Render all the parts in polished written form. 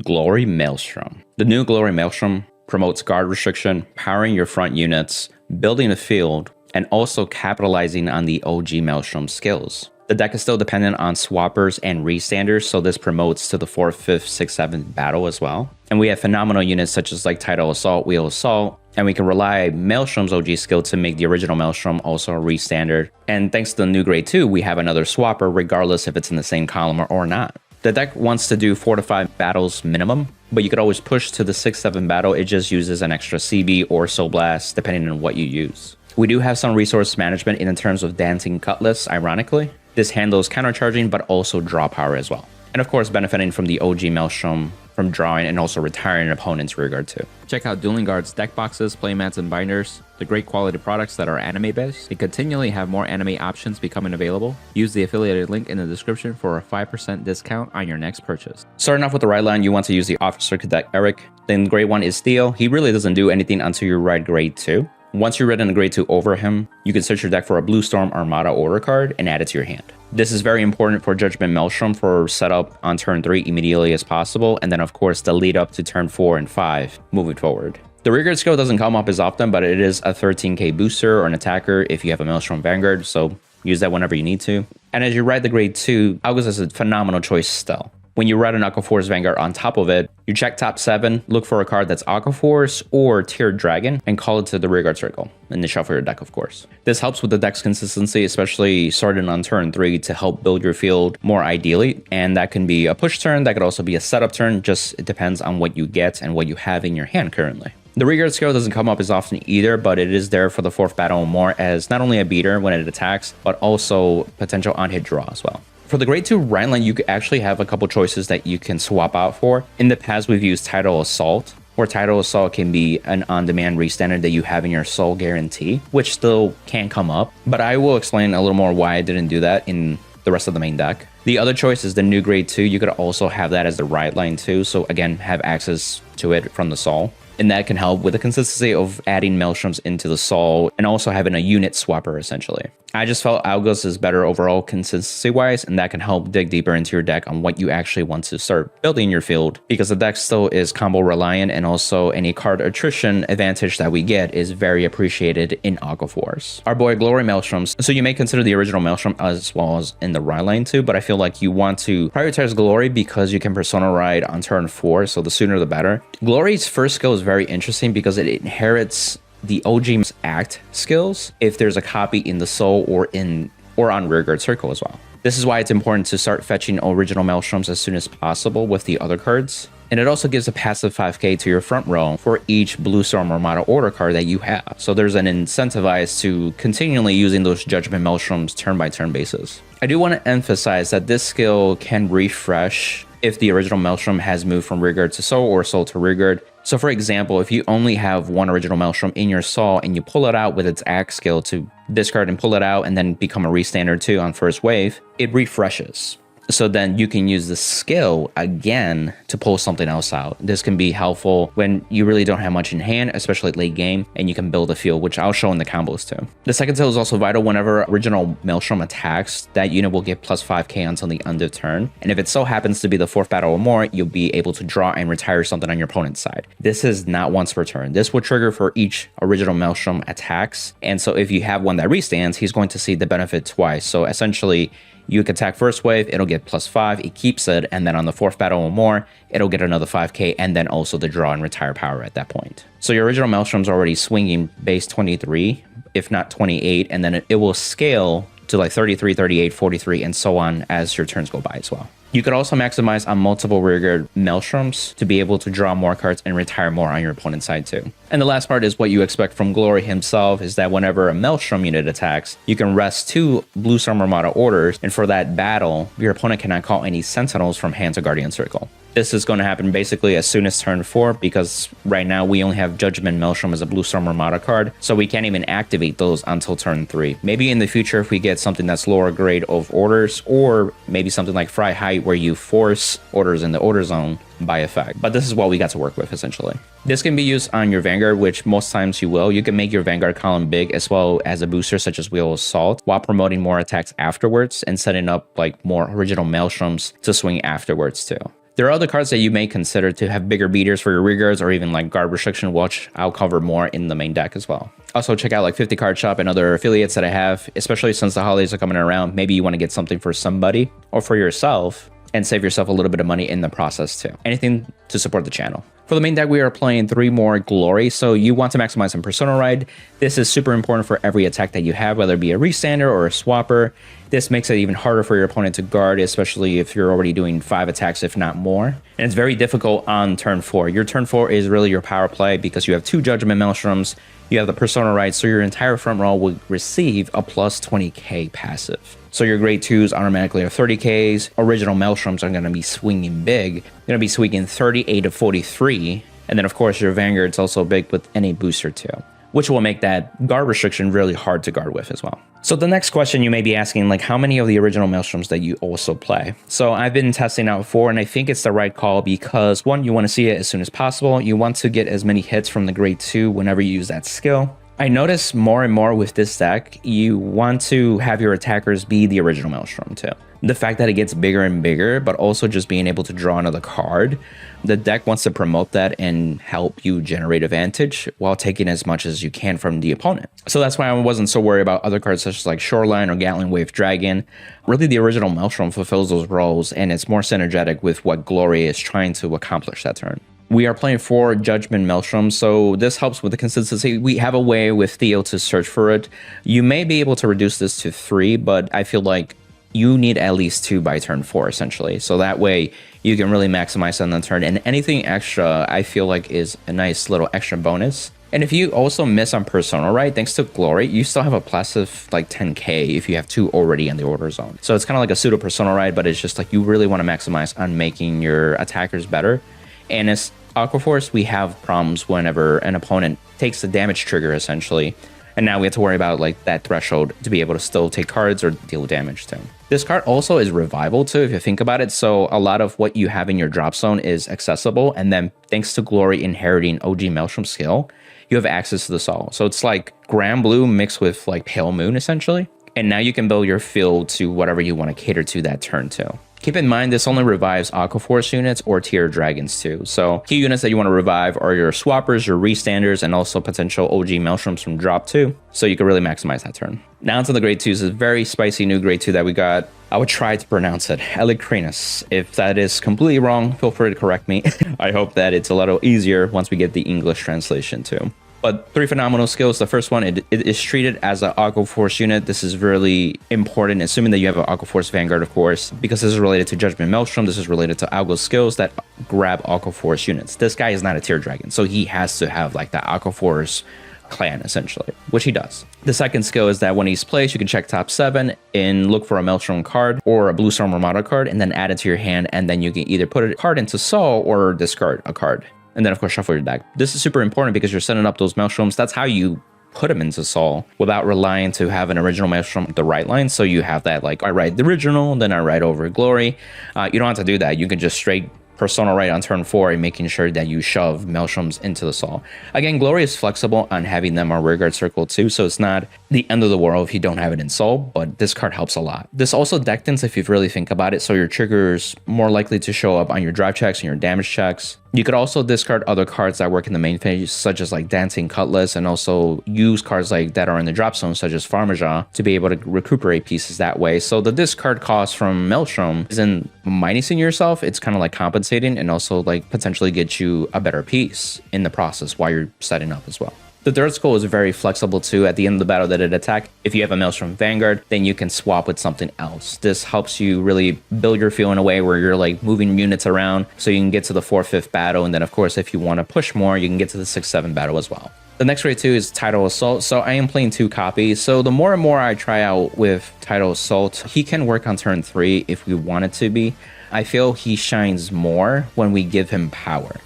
Glory Maelstrom. The new Glory Maelstrom promotes guard restriction, powering your front units, building a field, and also capitalizing on the OG Maelstrom skills. The deck is still dependent on swappers and restanders, so this promotes to the 4th, 5th, 6th, 7th battle as well. And we have phenomenal units such as like Tidal Assault, Wheel Assault, and we can rely Maelstrom's OG skill to make the original Maelstrom also a restandard. And thanks to the new grade 2, we have another swapper regardless if it's in the same column or not. The deck wants to do 4 to 5 battles minimum, but you could always push to the 6th, 7th battle. It just uses an extra CB or Soul Blast depending on what you use. We do have some resource management in terms of Dancing Cutlass, ironically. This handles countercharging, but also draw power as well. And of course, benefiting from the OG Maelstrom from drawing and also retiring an opponent's rearguard too. Check out Dueling Guard's deck boxes, playmats, and binders. The great quality products that are anime-based. They continually have more anime options becoming available. Use the affiliated link in the description for a 5% discount on your next purchase. Starting off with the right line, you want to use the Officer Cadet Eric. Then grade 1 is Theo. He really doesn't do anything until you ride grade 2. Once you're ready in grade 2 over him, you can search your deck for a Blue Storm Armada order card and add it to your hand. This is very important for Judgment Maelstrom for setup on turn 3 immediately as possible, and then of course the lead up to turn 4 and 5 moving forward. The rearguard skill doesn't come up as often, but it is a 13k booster or an attacker if you have a Maelstrom Vanguard, so use that whenever you need to. And as you ride the grade 2, Algos is a phenomenal choice still. When you ride an Aqua Force Vanguard on top of it, you check top 7, look for a card that's Aqua Force or Tiered Dragon, and call it to the rearguard circle, and then shuffle your deck, of course. This helps with the deck's consistency, especially starting on turn 3 to help build your field more ideally, and that can be a push turn, that could also be a setup turn, just it depends on what you get and what you have in your hand currently. The rearguard skill doesn't come up as often either, but it is there for the 4th battle or more as not only a beater when it attacks, but also potential on-hit draw as well. For the grade 2 right line, you actually have a couple choices that you can swap out for. In the past, we've used Tidal Assault, where Tidal Assault can be an on-demand restandard that you have in your Soul Guarantee, which still can come up, but I will explain a little more why I didn't do that in the rest of the main deck. The other choice is the new grade 2. You could also have that as the right line too, so again, have access to it from the Soul. And that can help with the consistency of adding Maelstroms into the Soul and also having a unit swapper essentially. I just felt Algos is better overall consistency-wise, and that can help dig deeper into your deck on what you actually want to start building your field, because the deck still is combo reliant, and also any card attrition advantage that we get is very appreciated in Aqua Force. Our boy Glory Maelstroms. So you may consider the original Maelstrom as well as in the right line too, but I feel like you want to prioritize Glory because you can Persona Ride on turn 4, so the sooner the better. Glory's first skill is very interesting because it inherits the OG's Act skills if there's a copy in the Soul or on rearguard circle as well. This is why it's important to start fetching original Maelstroms as soon as possible with the other cards. And it also gives a passive 5k to your front row for each Blue Storm Armada order card that you have. So there's an incentivized to continually using those Judgment Maelstroms turn by turn basis. I do want to emphasize that this skill can refresh if the original Maelstrom has moved from rearguard to Soul or Soul to rearguard. So for example, if you only have one original Maelstrom in your Soul and you pull it out with its Axe skill to discard and pull it out and then become a restandard too on first wave, it refreshes. So then you can use the skill again to pull something else out. This can be helpful when you really don't have much in hand, especially late game, and you can build a field, which I'll show in the combos too. The second skill is also vital. Whenever original Maelstrom attacks, that unit will get plus 5k until the end of turn. And if it so happens to be the 4th battle or more, you'll be able to draw and retire something on your opponent's side. This is not once per turn. This will trigger for each original Maelstrom attacks. And so if you have one that restands, he's going to see the benefit twice. So essentially, you can attack first wave, it'll get plus 5, it keeps it, and then on the 4th battle or more, it'll get another 5k, and then also the draw and retire power at that point. So your original Maelstrom's already swinging base 23, if not 28, and then it will scale to like 33, 38, 43, and so on as your turns go by as well. You could also maximize on multiple rearguard Maelstroms to be able to draw more cards and retire more on your opponent's side too. And the last part is what you expect from Glory himself is that whenever a Maelstrom unit attacks, you can rest 2 Blue Storm Armada orders, and for that battle, your opponent cannot call any Sentinels from hand to Guardian Circle. This is going to happen basically as soon as turn 4, because right now we only have Judgment Maelstrom as a Blue Storm Armada card, so we can't even activate those until turn 3. Maybe in the future if we get something that's lower grade of orders, or maybe something like Fry Height where you force orders in the order zone by effect. But this is what we got to work with essentially. This can be used on your Vanguard, which most times you will. You can make your Vanguard column big as well as a booster such as Wheel Assault while promoting more attacks afterwards and setting up like more original Maelstroms to swing afterwards too. There are other cards that you may consider to have bigger beaters for your rearguards or even like guard restriction, which I'll cover more in the main deck as well. Also check out like 50 Card Shop and other affiliates that I have, especially since the holidays are coming around. Maybe you want to get something for somebody or for yourself and save yourself a little bit of money in the process too. Anything to support the channel. For the main deck, we are playing 3 more Glory, so you want to maximize some Persona Ride. This is super important for every attack that you have, whether it be a restander or a swapper. This makes it even harder for your opponent to guard, especially if you're already doing 5 attacks, if not more. And it's very difficult on turn 4. Your turn 4 is really your power play because you have 2 Judgment Maelstroms, you have the Persona Ride, so your entire front row will receive a plus 20k passive. So your grade 2s automatically are 30ks. Original Maelstroms are going to be swinging big. They're going to be swinging 38 to 43. And then, of course, your Vanguard's also big with any booster too, which will make that guard restriction really hard to guard with as well. So the next question you may be asking, like, how many of the original Maelstroms that you also play? So I've been testing out 4, and I think it's the right call because 1, you want to see it as soon as possible. You want to get as many hits from the grade 2 whenever you use that skill. I notice more and more with this deck, you want to have your attackers be the original Maelstrom too. The fact that it gets bigger and bigger, but also just being able to draw another card, the deck wants to promote that and help you generate advantage while taking as much as you can from the opponent. So that's why I wasn't so worried about other cards such as like Shoreline or Gatling Wave Dragon. Really, the original Maelstrom fulfills those roles, and it's more synergetic with what Glory is trying to accomplish that turn. We are playing 4 Judgment Maelstrom, so this helps with the consistency. We have a way with Theo to search for it. You may be able to reduce this to 3, but I feel like you need at least 2 by turn 4, essentially. So that way you can really maximize on the turn. And anything extra, I feel like, is a nice little extra bonus. And if you also miss on Persona Ride, thanks to Glory, you still have a passive like 10k if you have 2 already in the order zone. So it's kind of like a pseudo Persona Ride, but it's just like you really want to maximize on making your attackers better. And as Aquaforce, we have problems whenever an opponent takes the damage trigger, essentially. And now we have to worry about like that threshold to be able to still take cards or deal damage to. This card also is revival too, if you think about it. So a lot of what you have in your drop zone is accessible. And then thanks to Glory inheriting OG Maelstrom skill, you have access to the Sol. So it's like Grand Blue mixed with like Pale Moon, essentially. And now you can build your field to whatever you want to cater to that turn too. Keep in mind, this only revives Aquaforce units or tier dragons too. So key units that you want to revive are your swappers, your restanders, and also potential OG Maelstroms from drop 2. So you can really maximize that turn. Now into the grade 2s, this very spicy new grade 2 that we got. I would try to pronounce it, Eilikrinis. If that is completely wrong, feel free to correct me. I hope that it's a little easier once we get the English translation too. But 3 phenomenal skills. The first one, it is treated as an Aquaforce unit. This is really important, assuming that you have an Aquaforce Vanguard, of course, because this is related to Judgment Maelstrom. This is related to Algo's skills that grab Aquaforce units. This guy is not a tier dragon, so he has to have like the Aquaforce clan, essentially, which he does. The second skill is that when he's placed, you can check top 7 and look for a Maelstrom card or a Blue Storm Armada card, and then add it to your hand, and then you can either put a card into Sol or discard a card. And then, of course, shuffle your deck. This is super important because you're setting up those Maelstroms. That's how you put them into Sol without relying to have an original Maelstrom the right line. So you have that, like, I write the original, then I write over Glory. You don't have to do that. You can just straight Persona Ride on turn 4 and making sure that you shove Maelstroms into the Sol. Again, Glory is flexible on having them on rearguard circle too, so it's not the end of the world if you don't have it in Sol, but this card helps a lot. This also deck thinks if you really think about it, so your trigger's more likely to show up on your drive checks and your damage checks. You could also discard other cards that work in the main phase, such as like Dancing Cutlass, and also use cards like that are in the drop zone, such as Farmaja, to be able to recuperate pieces that way. So the discard cost from Maelstrom isn't minusing yourself, it's kind of like compensating and also like potentially get you a better piece in the process while you're setting up as well. The third skill is very flexible too. At the end of the battle that it attack, if you have a Maelstrom Vanguard, then you can swap with something else. This helps you really build your field in a way where you're like moving units around so you can get to the 4th-5th battle. And then of course, if you want to push more, you can get to the 6th-7th battle as well. The next grade 2 is Tidal Assault. So I am playing 2 copies. So the more and more I try out with Tidal Assault, he can work on turn 3 if we want it to be. I feel he shines more when we give him power.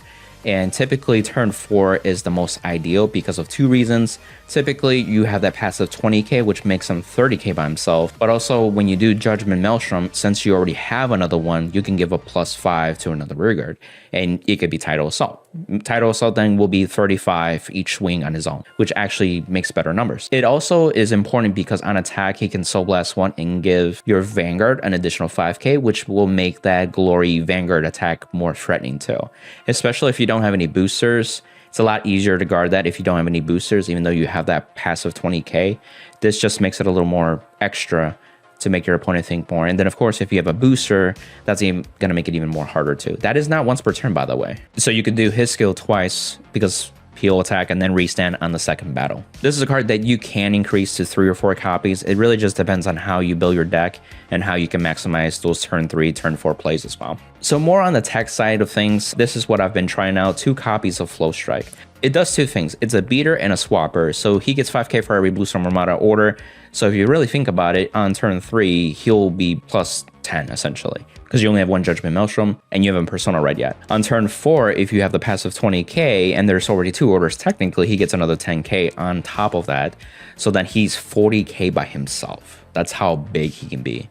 And typically turn 4 is the most ideal because of 2 reasons. Typically you have that passive 20k, which makes him 30k by himself. But also when you do Judgment Maelstrom, since you already have another one, you can give a +5 to another rearguard. And it could be Tidal Assault. Tidal Assault then will be 35 each swing on his own, which actually makes better numbers. It also is important because on attack, he can Soul Blast 1 and give your Vanguard an additional 5k, which will make that Glory Vanguard attack more threatening too. Especially if you don't have any boosters, it's a lot easier to guard that if you don't have any boosters, even though you have that passive 20k. This just makes it a little more extra to make your opponent think more. And then of course, if you have a booster, that's even gonna make it even more harder too. That is not once per turn, by the way. So you can do his skill twice because he'll attack and then restand on the second battle. This is a card that you can increase to 3 or 4 copies. It really just depends on how you build your deck and how you can maximize those turn 3, turn 4 plays as well. So more on the tech side of things, this is what I've been trying out, 2 copies of Flow Strike. It does 2 things. It's a beater and a swapper. So he gets 5k for every Bluestorm Armada order. So if you really think about it, on turn 3, he'll be plus 10 essentially, because you only have 1 Judgment Maelstrom and you haven't Persona Red yet. On turn 4, if you have the passive 20k and there's already 2 orders, technically he gets another 10k on top of that. So then he's 40k by himself. That's how big he can be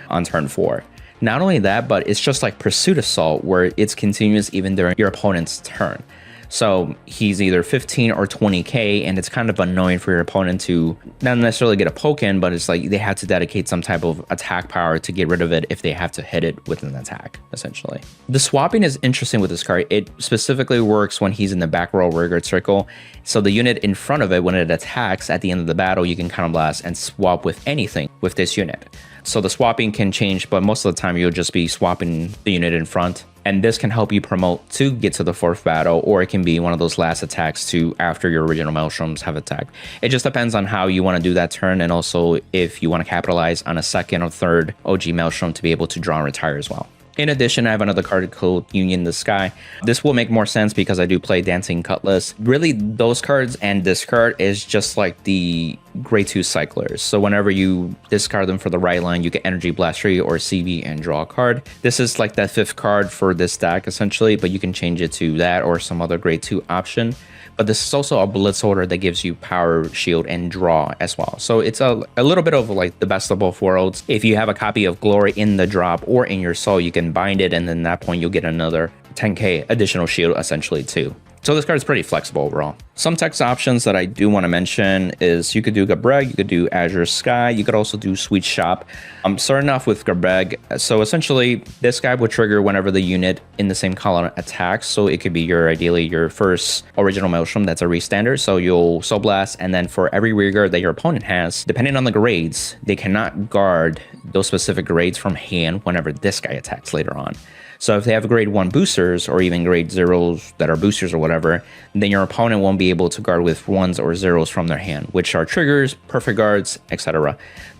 on turn 4. Not only that, but it's just like Pursuit Assault where it's continuous even during your opponent's turn. So he's either 15 or 20k, and it's kind of annoying for your opponent to not necessarily get a poke in, but it's like they have to dedicate some type of attack power to get rid of it if they have to hit it with an attack, essentially. The swapping is interesting with this card. It specifically works when he's in the back row rearguard circle. So the unit in front of it, when it attacks at the end of the battle, you can counterblast and swap with anything with this unit. So the swapping can change, but most of the time you'll just be swapping the unit in front. And this can help you promote to get to the 4th battle, or it can be one of those last attacks to after your original Maelstroms have attacked. It just depends on how you want to do that turn, and also if you want to capitalize on a 2nd or 3rd OG Maelstrom to be able to draw and retire as well. In addition, I have another card called Union the Sky. This will make more sense because I do play Dancing Cutlass. Really, those cards and this card is just like the Grade 2 cyclers. So whenever you discard them for the right line, you get Energy Blast 3 or CV and draw a card. This is like that 5th card for this deck essentially, but you can change it to that or some other Grade 2 option. But this is also a Blitz order that gives you power, shield, and draw as well. So it's a little bit of like the best of both worlds. If you have a copy of Glory in the drop or in your soul, you can bind it, and then at that point you'll get another 10k additional shield essentially too. So this card is pretty flexible overall. Some text options that I do want to mention is you could do Gabreg, you could do Azure Sky, you could also do Sweet Shop. I'm starting off with Gabreg. So essentially, this guy would trigger whenever the unit in the same column attacks. So it could be ideally your first original Maelstrom that's a restander. So you'll Soul Blast, and then for every rearguard that your opponent has, depending on the grades, they cannot guard those specific grades from hand whenever this guy attacks later on. So if they have grade 1 boosters or even grade 0s that are boosters or whatever, then your opponent won't be able to guard with 1s or 0s from their hand, which are triggers, perfect guards, etc.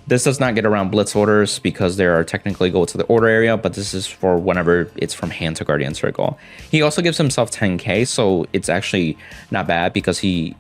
This does not get around Blitz orders because they are technically go to the order area, but this is for whenever it's from hand to Guardian Circle. He also gives himself 10k, so it's actually not bad because he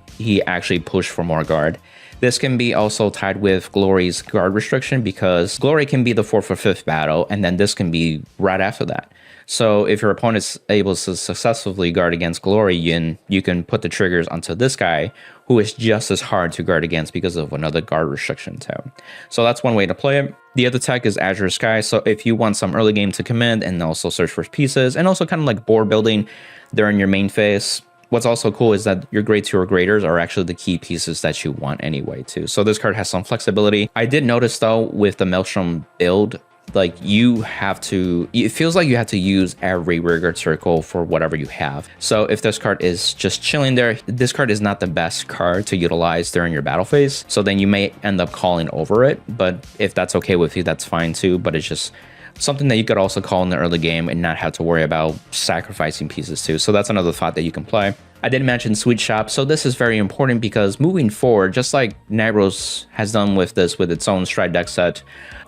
actually pushed for more guard. This can be also tied with Glory's guard restriction because Glory can be the 4th or 5th battle, and then this can be right after that. So if your opponent's able to successfully guard against Glory, you can put the triggers onto this guy, who is just as hard to guard against because of another guard restriction too. So that's one way to play it. The other tech is Azure Sky. So if you want some early game to command and also search for pieces, and also kind of like board building during your main phase, what's also cool is that your grade 2 or graders are actually the key pieces that you want anyway too. So this card has some flexibility. I did notice though with the Maelstrom build, like it feels like you have to use every rearguard circle for whatever you have. So if this card is just chilling there, this card is not the best card to utilize during your battle phase. So then you may end up calling over it, but if that's okay with you, that's fine too. But it's just something that you could also call in the early game and not have to worry about sacrificing pieces too. So that's another thought that you can play. I did mention Sweet Shop, so this is very important because moving forward, just like Nagros has done with this with its own Stride deck set,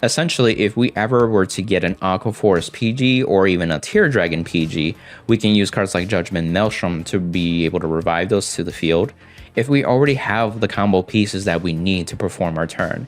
essentially if we ever were to get an Aqua Forest PG or even a Tear Dragon PG, we can use cards like Judgment Maelstrom to be able to revive those to the field if we already have the combo pieces that we need to perform our turn.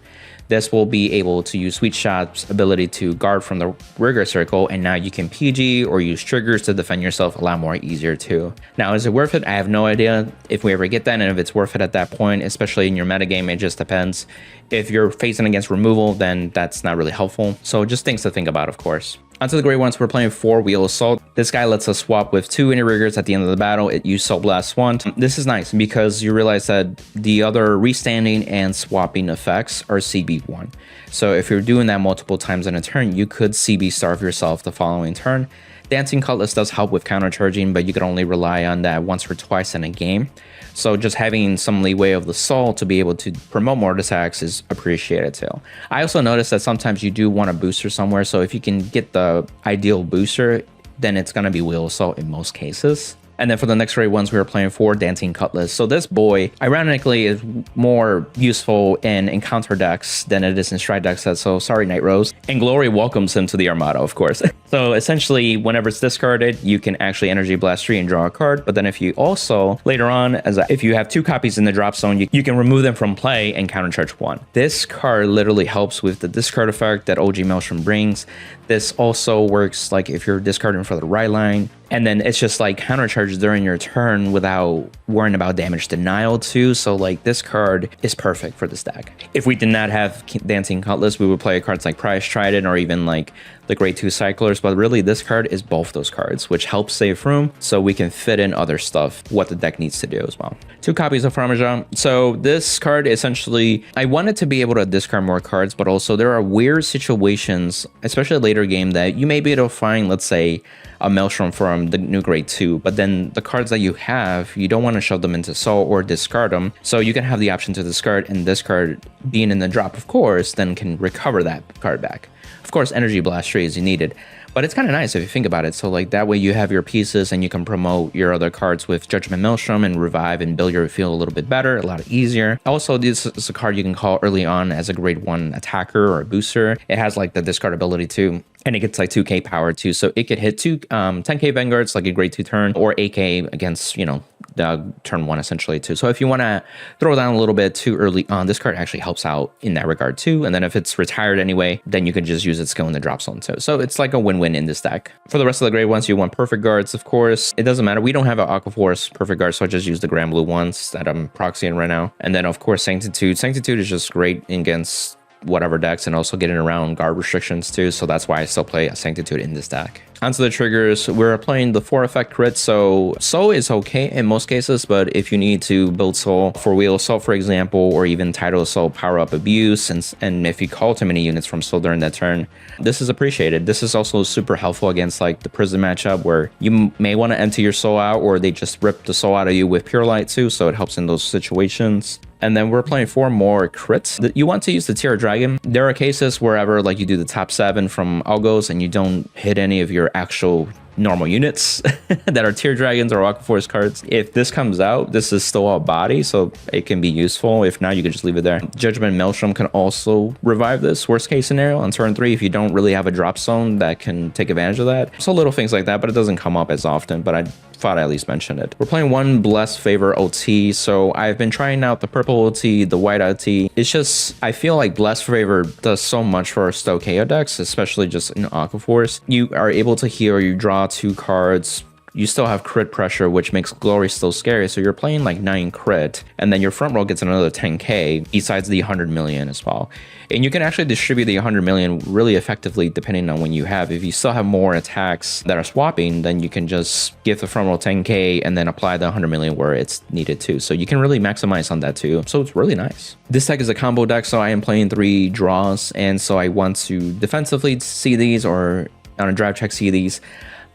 This will be able to use Sweet Shop's ability to guard from the rearguard circle, and now you can PG or use triggers to defend yourself a lot more easier too. Now, is it worth it? I have no idea if we ever get that and if it's worth it at that point, especially in your metagame. It just depends. If you're facing against removal, then that's not really helpful. So just things to think about, of course. Onto the grade ones, we're playing 4 Wheel Assault. This guy lets us swap with 2 Inner Riggers at the end of the battle. It used Soul Blast 1. This is nice because you realize that the other restanding and swapping effects are CB1. So if you're doing that multiple times in a turn, you could CB starve yourself the following turn. Dancing Cutlass does help with countercharging, but you can only rely on that once or twice in a game. So just having some leeway of the soul to be able to promote more attacks is appreciated too. I also noticed that sometimes you do want a booster somewhere, so if you can get the ideal booster, then it's going to be Wheel Assault in most cases. And then for the next grade ones, we were playing 4 Dancing Cutlass. So this boy, ironically, is more useful in encounter decks than it is in stride decks. So sorry, Night Rose. And Glory welcomes him to the Armada, of course. So essentially, whenever it's discarded, you can actually Energy Blast 3 and draw a card. But then if you also, later on, if you have 2 copies in the drop zone, you can remove them from play and countercharge 1. This card literally helps with the discard effect that OG Maelstrom brings. This also works like if you're discarding for the right line. And then it's just like countercharge during your turn without worrying about damage denial too. So like this card is perfect for this deck. If we did not have Dancing Cutlass, we would play cards like Prize Trident or even like the grade 2 Cyclers. But really this card is both those cards, which helps save room so we can fit in other stuff, what the deck needs to do as well. 2 copies of Farmaja. So this card essentially, I wanted to be able to discard more cards, but also there are weird situations, especially later game, that you may be able to find, let's say, a Maelstrom from the new grade 2, but then the cards that you have, you don't want to shove them into soul or discard them. So you can have the option to discard, and this card being in the drop, of course, then can recover that card back. Of course, Energy Blast 3 is needed, but it's kind of nice if you think about it. So like that way you have your pieces and you can promote your other cards with Judgment Maelstrom and Revive and build your field a little bit better, a lot easier. Also, this is a card you can call early on as a grade 1 attacker or a booster. It has like the discard ability too. And it gets like 2k power too. So it could hit 10k Vanguards like a grade 2 turn, or 8k against, you know, the turn 1 essentially too. So if you want to throw down a little bit too early on, this card actually helps out in that regard too. And then if it's retired anyway, then you can just use its skill in the drop zone too. So it's like a win-win in this deck. For the rest of the grade ones, you want Perfect Guards, of course. It doesn't matter. We don't have an Aquaforce Perfect Guard, so I just use the Grand Blue ones that I'm proxying right now. And then of course Sanctitude. Sanctitude is just great against whatever decks and also getting around guard restrictions too, so that's why I still play a Sanctitude in this deck. Onto the triggers, we're playing the 4 effect crit, so Soul is okay in most cases, but if you need to build Soul for Wheel Assault, for example, or even Tidal Assault, power up Abuse, and if you call too many units from Soul during that turn, this is appreciated. This is also super helpful against like the Prison matchup where you may want to empty your Soul out, or they just rip the Soul out of you with Pure Light too, so it helps in those situations. And then we're playing 4 more crits. You want to use the Tier Dragon. There are cases wherever like you do the top 7 from Algos and you don't hit any of your actual normal units that are Tier Dragons or Aquaforce cards. If this comes out, this is still a body, so it can be useful. If not, you can just leave it there. Judgment Maelstrom can also revive this, worst case scenario, on turn 3 if you don't really have a drop zone that can take advantage of that. So little things like that, but it doesn't come up as often, but I thought I at least mention it. We're playing 1 Blessed Favor OT, so I've been trying out the purple OT, the white OT. It's just, I feel like Blessed Favor does so much for our stoicheia decks, especially just in Aquaforce. You are able to heal, you draw 2 cards, you still have crit pressure, which makes Glory still scary. So you're playing like 9 crit, and then your front row gets another 10k besides the 100 million as well. And you can actually distribute the 100 million really effectively depending on when you have. If you still have more attacks that are swapping, then you can just give the front row 10k and then apply the 100 million where it's needed too. So you can really maximize on that too. So it's really nice. This deck is a combo deck, so I am playing 3 draws, and so I want to defensively see these or on a drive check see these.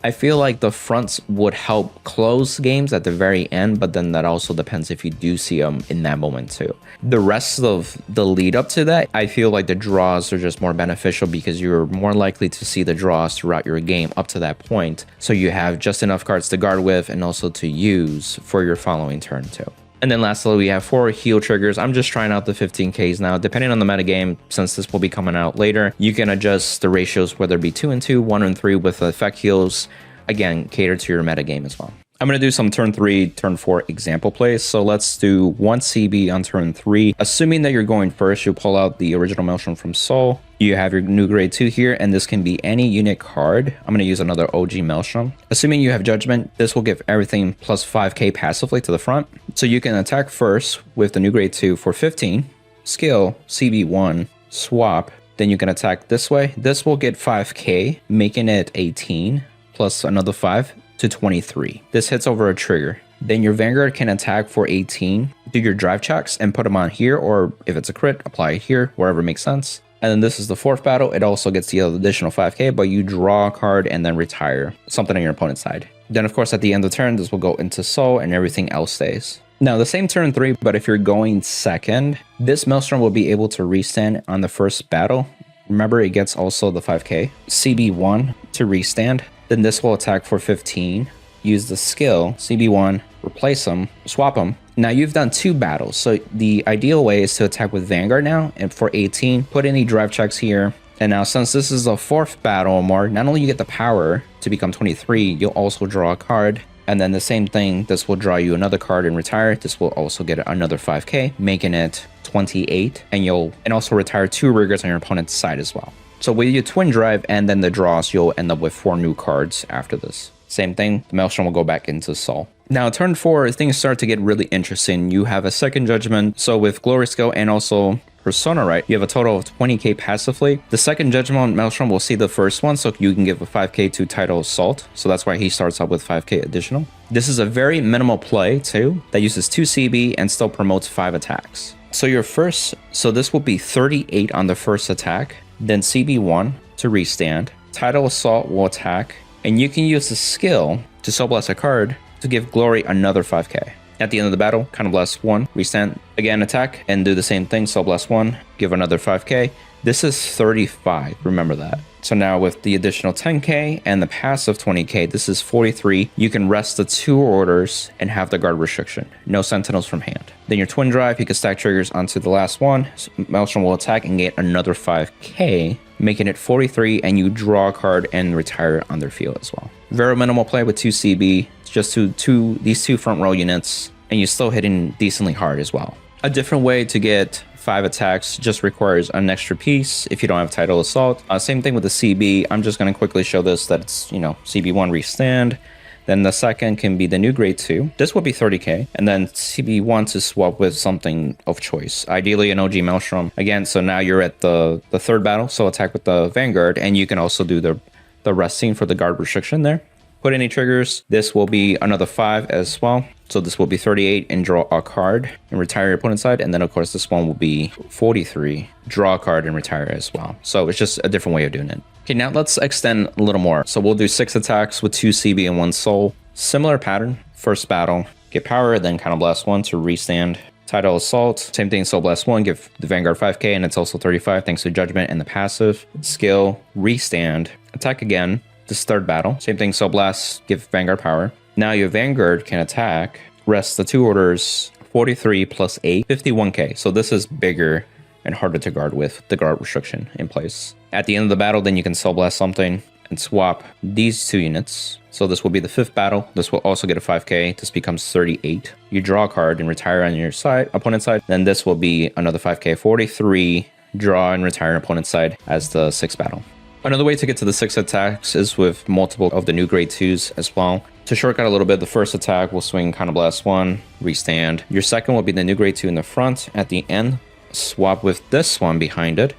I feel like the fronts would help close games at the very end, but then that also depends if you do see them in that moment too. The rest of the lead up to that, I feel like the draws are just more beneficial because you're more likely to see the draws throughout your game up to that point. So you have just enough cards to guard with and also to use for your following turn too. And then lastly, we have 4 heal triggers. I'm just trying out the 15Ks now. Depending on the metagame, since this will be coming out later, you can adjust the ratios, whether it be 2 and 2, 1 and 3 with effect heals. Again, cater to your metagame as well. I'm going to do some turn 3, turn 4 example plays. So let's do 1 CB on turn 3. Assuming that you're going first, you'll pull out the original Maelstrom from Soul. You have your new grade 2 here, and this can be any unit card. I'm going to use another OG Maelstrom. Assuming you have Judgment, this will give everything plus 5k passively to the front. So you can attack first with the new grade 2 for 15. Skill, CB1, swap, then you can attack this way. This will get 5k, making it 18 plus another 5 to 23. This hits over a trigger. Then your Vanguard can attack for 18, do your drive checks and put them on here, or if it's a crit, apply it here, wherever makes sense. And then this is the fourth battle. It also gets the additional 5k, but you draw a card and then retire something on your opponent's side. Then of course at the end of the turn, this will go into soul and everything else stays. Now the same turn 3, but if you're going second, this Maelstrom will be able to restand on the first battle. Remember, it gets also the 5k. CB1 to restand. Then this will attack for 15. Use the skill, CB1, replace them, swap them. Now you've done 2 battles, so the ideal way is to attack with Vanguard now, and for 18, put any drive checks here. And now since this is the 4th battle or more, not only you get the power to become 23, you'll also draw a card. And then the same thing, this will draw you another card and retire. This will also get another 5k, making it 28, and also retire 2 riggers on your opponent's side as well. So with your twin drive and then the draws, you'll end up with 4 new cards after this. Same thing, the Maelstrom will go back into Soul. Now, turn 4, things start to get really interesting. You have a second judgment. So with Glory Skill and also Persona, right, you have a total of 20k passively. The second judgment on Maelstrom will see the first one, so you can give a 5k to Tidal Assault. So that's why he starts up with 5k additional. This is a very minimal play too, that uses 2 CB and still promotes 5 attacks. So this will be 38 on the first attack, then CB1 to restand. Tidal Assault will attack, and you can use the skill to Soul Blast a card to give Glory another 5k. At the end of the battle, Counter Blast 1, restand, again attack, and do the same thing, Soul Blast 1, give another 5k. This is 35, remember that. So now with the additional 10k and the passive 20k, this is 43. You can rest the 2 orders and have the guard restriction. No sentinels from hand. Then your twin drive, you can stack triggers onto the last one. So Maelstrom will attack and get another 5k, making it 43, and you draw a card and retire on their field as well. Very minimal play with 2 CB, just these 2 front row units, and you're still hitting decently hard as well. A different way to get 5 attacks just requires an extra piece if you don't have Tidal Assault. Same thing with the CB. I'm just going to quickly show this that it's, CB1 restand. Then the second can be the new grade 2. This will be 30k. And then CB1 to swap with something of choice. Ideally an OG Maelstrom. Again, so now you're at the 3rd battle. So attack with the Vanguard. And you can also do the resting for the guard restriction there. Put any triggers. This will be another 5 as well. So this will be 38 and draw a card and retire your opponent's side. And then of course this one will be 43. Draw a card and retire as well. So it's just a different way of doing it. Okay, now let's extend a little more. So we'll do 6 attacks with 2 CB and 1 soul. Similar pattern. First battle, get power, then Counter Blast 1 to restand. Tidal Assault, same thing, Soul Blast 1, give the Vanguard 5k, and it's also 35 thanks to Judgment and the passive. Skill, restand, attack again. This 3rd battle, same thing, Soul Blast, give Vanguard power. Now your Vanguard can attack, rest the 2 orders, 43 plus 8, 51k. So this is bigger and harder to guard with the guard restriction in place. At the end of the battle, then you can Soul Blast something and swap these 2 units. So this will be the 5th battle. This will also get a 5k. This becomes 38. You draw a card and retire on your side, opponent's side. Then this will be another 5k, 43, draw and retire on opponent's side as the 6th battle. Another way to get to the 6 attacks is with multiple of the new grade 2s as well. To shortcut a little bit, the first attack will swing Counter Blast 1, restand. Your second will be the new grade 2 in the front. At the end, swap with this one behind it.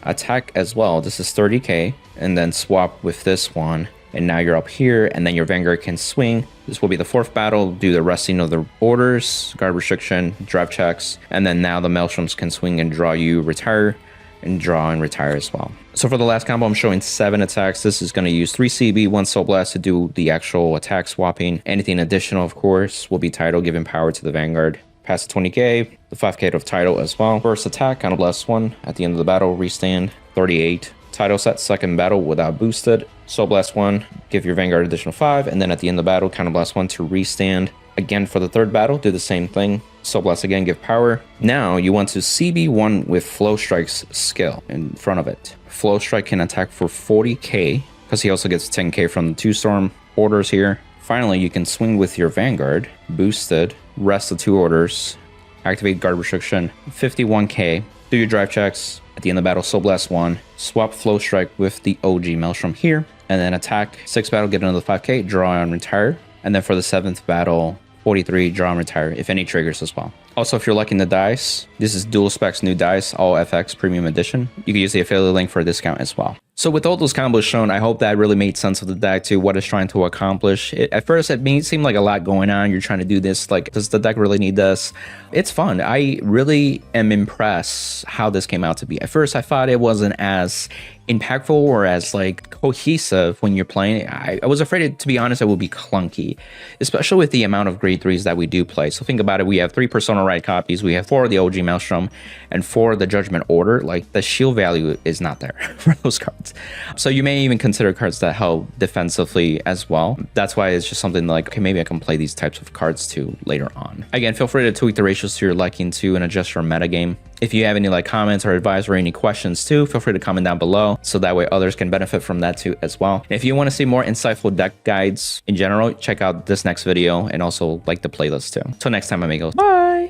Attack as well. This is 30k. And then swap with this one. And now you're up here, and then your Vanguard can swing. This will be the 4th battle, do the resting of the orders, guard restriction, drive checks. And then now the Maelstroms can swing and draw you, retire, and draw and retire as well. So for the last combo, I'm showing 7 attacks. This is going to use 3 CB, 1 Soul Blast to do the actual attack swapping. Anything additional, of course, will be Tidal, giving power to the Vanguard. Pass the 20k, the 5k of Tidal as well. First attack, Counter Blast 1. At the end of the battle, restand, 38. Tidal set, 2nd battle without boosted. Soul Blast 1, give your Vanguard additional 5. And then at the end of the battle, Counter Blast 1 to restand. Again, for the 3rd battle, do the same thing. Soul Blast again, give power. Now you want to CB1 with Flow Strike's skill in front of it. Flow Strike can attack for 40k because he also gets 10k from the 2 storm orders here. Finally, you can swing with your Vanguard, boosted, rest the 2 orders, activate guard restriction, 51k, do your drive checks. At the end of the battle, Soul Blast 1, swap Flow Strike with the OG Maelstrom here, and then attack 6th battle, get another 5k, draw and retire. And then for the 7th battle, 43, draw and retire, if any triggers as well. Also, if you're liking the dice, this is DuelSpec's new dice, all FX Premium Edition. You can use the affiliate link for a discount as well. So with all those combos shown, I hope that really made sense of the deck to what it's trying to accomplish. At first, it may seem like a lot going on. You're trying to do this, like, does the deck really need this? It's fun. I really am impressed how this came out to be. At first, I thought it wasn't as impactful or as like cohesive when you're playing. I was afraid, to be honest, it would be clunky, especially with the amount of grade 3s that we do play. So think about it. We have 3 Persona Rite copies. We have 4 of the OG Maelstrom and 4 of the Judgment Order. Like, the shield value is not there for those cards. So you may even consider cards that help defensively as well. That's why it's just something like, okay, maybe I can play these types of cards too later on. Again, feel free to tweak the ratios to your liking too and adjust your metagame. If you have any like comments or advice or any questions too, feel free to comment down below so that way others can benefit from that too as well. And if you want to see more insightful deck guides in general, check out this next video and also like the playlist too. Till next time, amigos. Bye!